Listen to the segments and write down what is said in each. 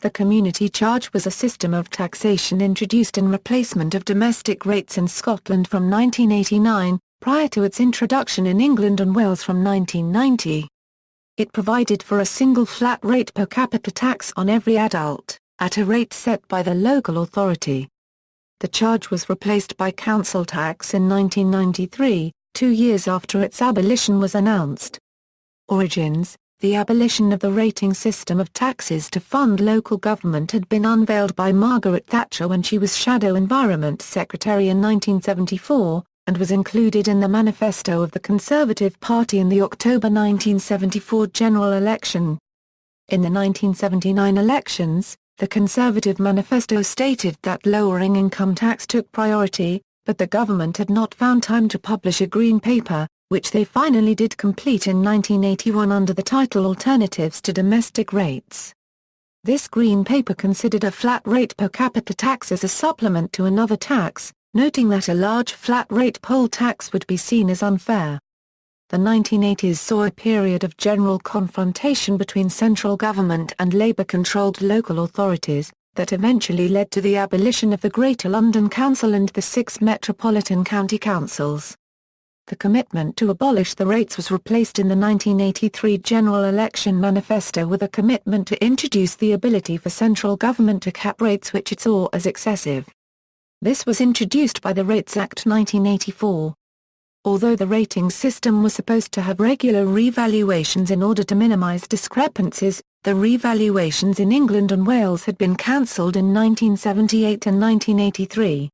The community charge was a system of taxation introduced in replacement of domestic rates in Scotland from 1989, prior to its introduction in England and Wales from 1990. It provided for a single flat rate per capita tax on every adult, at a rate set by the local authority. The charge was replaced by council tax in 1993, 2 years after its abolition was announced. Origins: the abolition of the rating system of taxes to fund local government had been unveiled by Margaret Thatcher when she was Shadow Environment Secretary in 1974, and was included in the manifesto of the Conservative Party in the October 1974 general election. In the 1979 elections, the Conservative manifesto stated that lowering income tax took priority, but the government had not found time to publish a green paper, which they finally did complete in 1981 under the title Alternatives to Domestic Rates. This green paper considered a flat rate per capita tax as a supplement to another tax, noting that a large flat rate poll tax would be seen as unfair. The 1980s saw a period of general confrontation between central government and Labour-controlled local authorities, that eventually led to the abolition of the Greater London Council and the 6 metropolitan county councils. The commitment to abolish the rates was replaced in the 1983 general election manifesto with a commitment to introduce the ability for central government to cap rates which it saw as excessive. This was introduced by the Rates Act 1984. Although the rating system was supposed to have regular revaluations in order to minimise discrepancies, the revaluations in England and Wales had been cancelled in 1978 and 1983.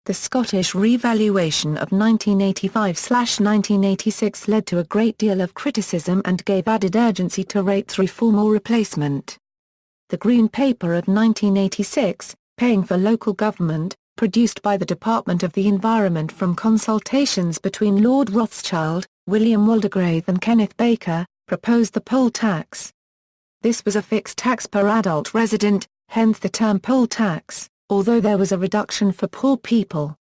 The Scottish revaluation of 1985/1986 led to a great deal of criticism and gave added urgency to rates reform or replacement. The Green Paper of 1986, Paying for Local Government, produced by the Department of the Environment from consultations between Lord Rothschild, William Waldegrave and Kenneth Baker, proposed the poll tax. This was a fixed tax per adult resident, hence the term poll tax, although there was a reduction for poor people.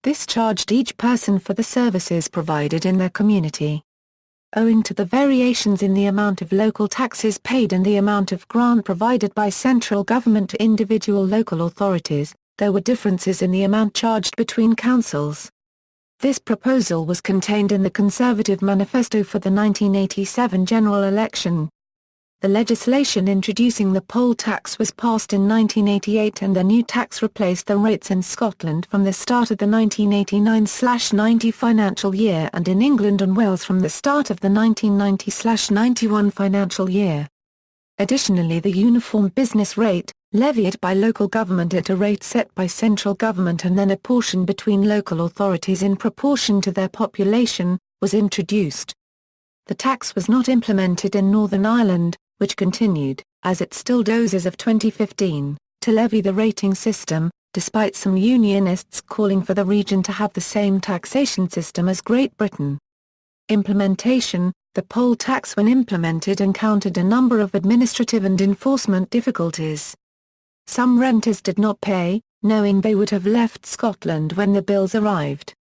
This charged each person for the services provided in their community. Owing to the variations in the amount of local taxes paid and the amount of grant provided by central government to individual local authorities, there were differences in the amount charged between councils. This proposal was contained in the Conservative manifesto for the 1987 general election. The legislation introducing the poll tax was passed in 1988 and the new tax replaced the rates in Scotland from the start of the 1989/90 financial year and in England and Wales from the start of the 1990/91 financial year. Additionally, the uniform business rate, levied by local government at a rate set by central government and then apportioned between local authorities in proportion to their population, was introduced. The tax was not implemented in Northern Ireland, which continued, as it still does as of 2015, to levy the rating system, despite some unionists calling for the region to have the same taxation system as Great Britain. Implementation: the poll tax when implemented encountered a number of administrative and enforcement difficulties. Some renters did not pay, knowing they would have left Scotland when the bills arrived.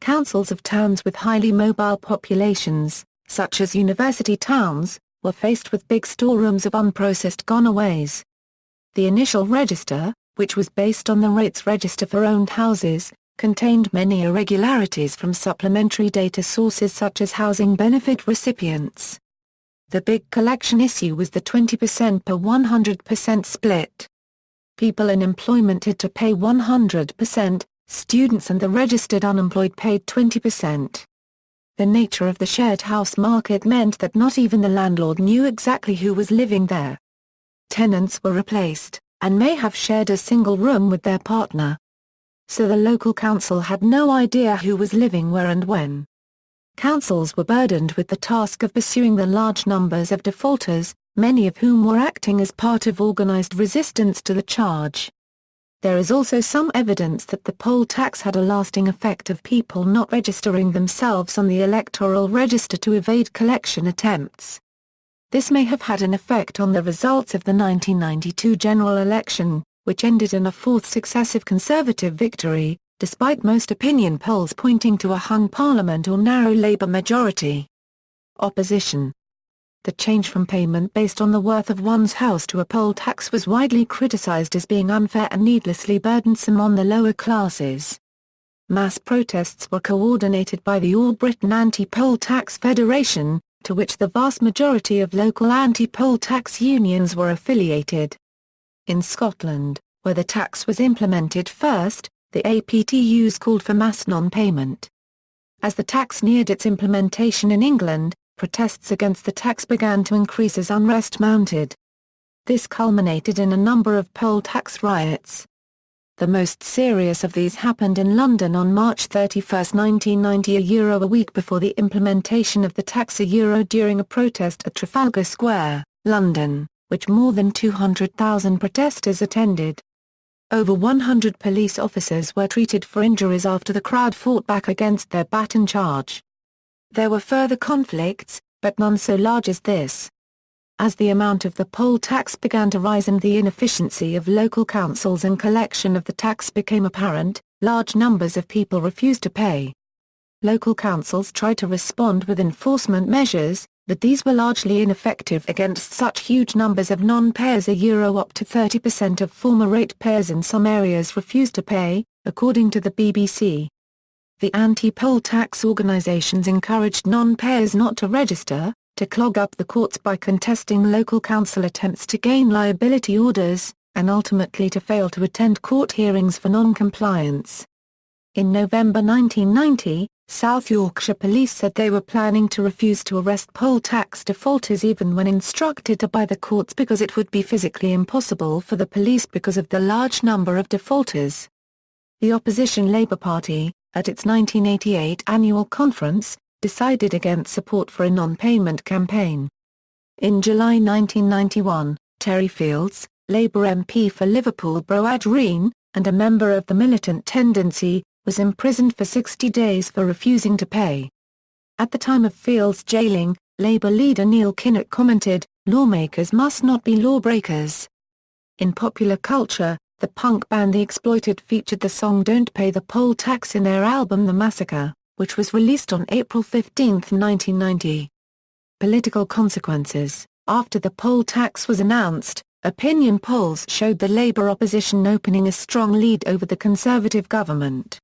Councils of towns with highly mobile populations, such as university towns, were faced with big storerooms of unprocessed gonaways. The initial register, which was based on the rates register for owned houses, contained many irregularities from supplementary data sources such as housing benefit recipients. The big collection issue was the 20% per 100% split. People in employment had to pay 100%, students and the registered unemployed paid 20%. The nature of the shared house market meant that not even the landlord knew exactly who was living there. Tenants were replaced, and may have shared a single room with their partner. So the local council had no idea who was living where and when. Councils were burdened with the task of pursuing the large numbers of defaulters, many of whom were acting as part of organised resistance to the charge. There is also some evidence that the poll tax had a lasting effect of people not registering themselves on the electoral register to evade collection attempts. This may have had an effect on the results of the 1992 general election, which ended in a fourth successive Conservative victory, despite most opinion polls pointing to a hung parliament or narrow Labour majority. Opposition. The change from payment based on the worth of one's house to a poll tax was widely criticized as being unfair and needlessly burdensome on the lower classes. Mass protests were coordinated by the All Britain Anti-Poll Tax Federation, to which the vast majority of local anti-poll tax unions were affiliated. In Scotland, where the tax was implemented first, the APTUs called for mass non-payment. As the tax neared its implementation in England, protests against the tax began to increase as unrest mounted. This culminated in a number of poll tax riots. The most serious of these happened in London on March 31, 1990, a week before the implementation of the tax during a protest at Trafalgar Square, London, which more than 200,000 protesters attended. Over 100 police officers were treated for injuries after the crowd fought back against their baton charge. There were further conflicts, but none so large as this. As the amount of the poll tax began to rise and the inefficiency of local councils in collection of the tax became apparent, large numbers of people refused to pay. Local councils tried to respond with enforcement measures, but these were largely ineffective against such huge numbers of non-payers. Up to 30% of former ratepayers in some areas refused to pay, according to the BBC. The anti-poll tax organisations encouraged non-payers not to register, to clog up the courts by contesting local council attempts to gain liability orders, and ultimately to fail to attend court hearings for non-compliance. In November 1990, South Yorkshire Police said they were planning to refuse to arrest poll tax defaulters even when instructed by the courts because it would be physically impossible for the police because of the large number of defaulters. The opposition Labour Party, at its 1988 annual conference, decided against support for a non-payment campaign. In July 1991, Terry Fields, Labour MP for Liverpool Bro-Adrien, and a member of the militant tendency, was imprisoned for 60 days for refusing to pay. At the time of Fields' jailing, Labour leader Neil Kinnock commented, "Lawmakers must not be lawbreakers." In popular culture, the punk band The Exploited featured the song Don't Pay the Poll Tax in their album The Massacre, which was released on April 15, 1990. Political consequences. After the poll tax was announced, opinion polls showed the Labour opposition opening a strong lead over the Conservative government.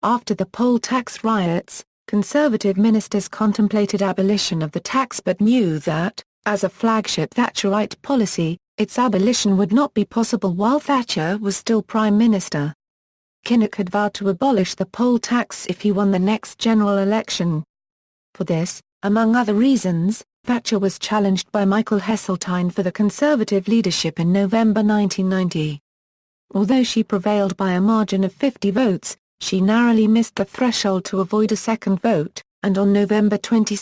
After the poll tax riots, Conservative ministers contemplated abolition of the tax but knew that, as a flagship Thatcherite policy, its abolition would not be possible while Thatcher was still Prime Minister. Kinnock had vowed to abolish the poll tax if he won the next general election. For this, among other reasons, Thatcher was challenged by Michael Heseltine for the Conservative leadership in November 1990. Although she prevailed by a margin of 50 votes, she narrowly missed the threshold to avoid a second vote, and on November 22,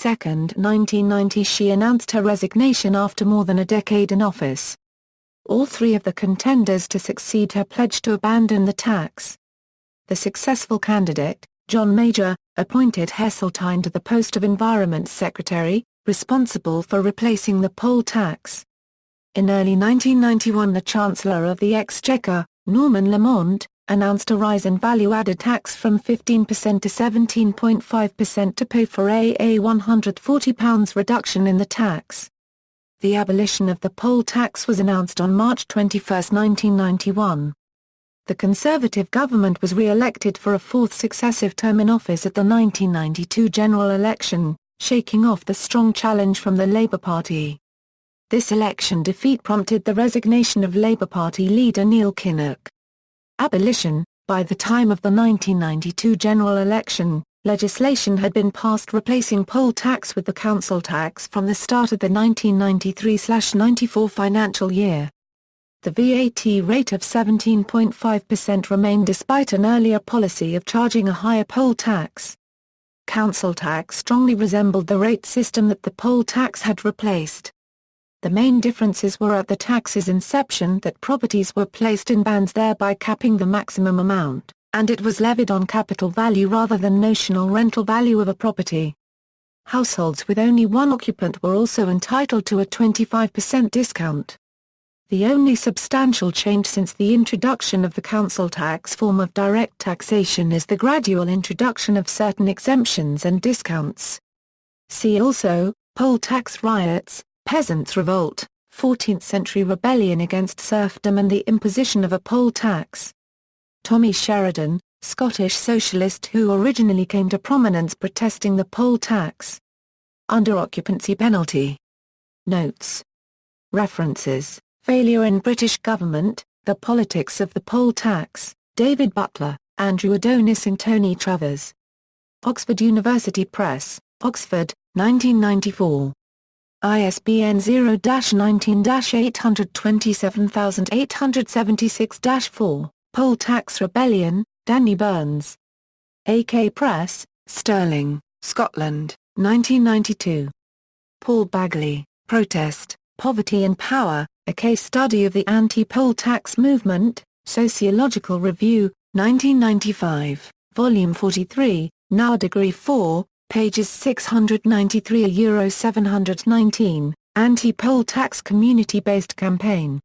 1990 she announced her resignation after more than a decade in office. All three of the contenders to succeed her pledged to abandon the tax. The successful candidate, John Major, appointed Heseltine to the post of Environment Secretary, responsible for replacing the poll tax. In early 1991 the Chancellor of the Exchequer, Norman Lamont, announced a rise in value-added tax from 15% to 17.5% to pay for a £140 reduction in the tax. The abolition of the poll tax was announced on March 21, 1991. The Conservative government was re-elected for a fourth successive term in office at the 1992 general election, shaking off the strong challenge from the Labour Party. This election defeat prompted the resignation of Labour Party leader Neil Kinnock. Abolition. By the time of the 1992 general election, legislation had been passed replacing poll tax with the council tax from the start of the 1993-94 financial year. The VAT rate of 17.5% remained despite an earlier policy of charging a higher poll tax. Council tax strongly resembled the rate system that the poll tax had replaced. The main differences were at the tax's inception that properties were placed in bands thereby capping the maximum amount, and it was levied on capital value rather than notional rental value of a property. Households with only one occupant were also entitled to a 25% discount. The only substantial change since the introduction of the council tax form of direct taxation is the gradual introduction of certain exemptions and discounts. See also, poll tax riots, Peasants' Revolt, 14th-century rebellion against serfdom and the imposition of a poll tax. Tommy Sheridan, Scottish socialist who originally came to prominence protesting the poll tax. Under occupancy penalty. Notes. References, Failure in British Government, The Politics of the Poll Tax, David Butler, Andrew Adonis and Tony Travers. Oxford University Press, Oxford, 1994. ISBN 0-19-827876-4, Poll Tax Rebellion, Danny Burns. AK Press, Stirling, Scotland, 1992. Paul Bagley, Protest, Poverty and Power, A Case Study of the Anti-Poll Tax Movement, Sociological Review, 1995, Volume 43, now Degree 4, pages 693–719, Anti-Poll Tax Community-Based Campaign.